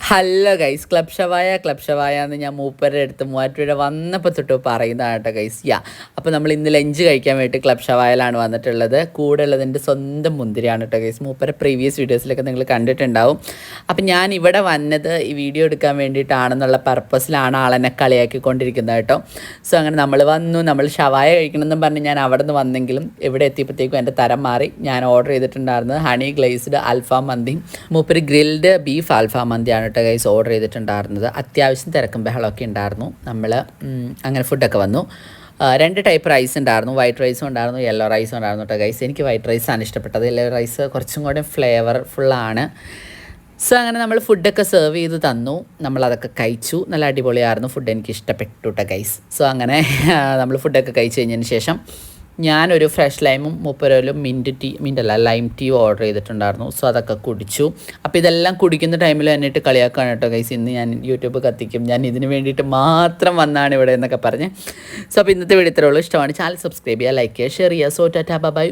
Hello guys, club ഷവായ എന്ന് ഞാൻ മൂപ്പരുടെ അടുത്ത് മൂവാറ്റുപുഴ വന്നപ്പോൾ തൊട്ട് പറയുന്നതാണ് കേട്ടോ ഗൈസ്. അപ്പോൾ നമ്മൾ ഇന്ന് ലഞ്ച് കഴിക്കാൻ വേണ്ടി ക്ലബ് ഷവായയിലാണ് വന്നിട്ടുള്ളത്. കൂടെ ഉള്ളത് എൻ്റെ സ്വന്തം മുന്തിരിയാണ് കേട്ടോ ഗൈസ്. മൂപ്പരുടെ പ്രീവിയസ് വീഡിയോസിലൊക്കെ നിങ്ങൾ കണ്ടിട്ടുണ്ടാവും. അപ്പോൾ ഞാൻ ഇവിടെ വന്നത് ഈ വീഡിയോ എടുക്കാൻ വേണ്ടിയിട്ടാണെന്നുള്ള പർപ്പസിലാണ് ആളെന്നെ കളിയാക്കിക്കൊണ്ടിരിക്കുന്നത് കേട്ടോ. സോ അങ്ങനെ നമ്മൾ വന്നു, നമ്മൾ ഷവായ കഴിക്കണമെന്നും പറഞ്ഞ് ഞാൻ അവിടെ നിന്ന് വന്നെങ്കിലും ഇവിടെ എത്തിയപ്പോഴത്തേക്കും എൻ്റെ തരം മാറി. ഞാൻ ഓർഡർ ചെയ്തിട്ടുണ്ടായിരുന്നത് ഹണി ഗ്ലേസ്ഡ് അൽഫാം മന്തിയും മൂപ്പര് ഗ്രിൽഡ് ബീഫ് അൽഫാം മന്തിയാണ് ഗൈസ് ഓർഡർ ചെയ്തിട്ടുണ്ടായിരുന്നത്. അത്യാവശ്യം തിരക്കും ബഹളമൊക്കെ ഉണ്ടായിരുന്നു. നമ്മൾ അങ്ങനെ ഫുഡൊക്കെ വന്നു. 2 ടൈപ്പ് റൈസ് ഉണ്ടായിരുന്നു. വൈറ്റ് റൈസും ഉണ്ടായിരുന്നു, യെല്ലോ റൈസും ഉണ്ടായിരുന്നു കേട്ടോ ഗൈസ്. എനിക്ക് വൈറ്റ് റൈസാണ് ഇഷ്ടപ്പെട്ടത്. യെല്ലോ റൈസ് കുറച്ചും കൂടെ ഫ്ലേവർഫുള്ളാണ്. സോ അങ്ങനെ നമ്മൾ ഫുഡൊക്കെ സെർവ് ചെയ്ത് തന്നു. നമ്മളതൊക്കെ കഴിച്ചു. നല്ല അടിപൊളിയായിരുന്നു. ഫുഡ് എനിക്ക് ഇഷ്ടപ്പെട്ടു കേട്ടോ ഗൈസ്. സോ അങ്ങനെ നമ്മൾ ഫുഡൊക്കെ കഴിച്ച് കഴിഞ്ഞതിന് ശേഷം ഞാനൊരു ഫ്രഷ് ലൈമും മൂപ്പരോലും ലൈം ടീ ഓർഡർ ചെയ്തിട്ടുണ്ടായിരുന്നു. സോ അതൊക്കെ കുടിച്ചു. അപ്പോൾ ഇതെല്ലാം കുടിക്കുന്ന ടൈമിൽ എന്നിട്ട് കളിയാക്കാണ് കേട്ടോ ഗൈസ്. ഇന്ന് ഞാൻ യൂട്യൂബ് കത്തിക്കും, ഞാൻ ഇതിന് വേണ്ടിയിട്ട് മാത്രം വന്നാണ് ഇവിടെ എന്നൊക്കെ പറഞ്ഞ്. സോ അപ്പോൾ ഇന്നത്തെ വീഡിയോ ഇത്രേ ഉള്ളൂ. ഇഷ്ടമാണ് ചാനൽ സബ്സ്ക്രൈബ് ചെയ്യുക, ലൈക്ക് ചെയ്യുക, ഷെയർ ചെയ്യുക. So tata bye.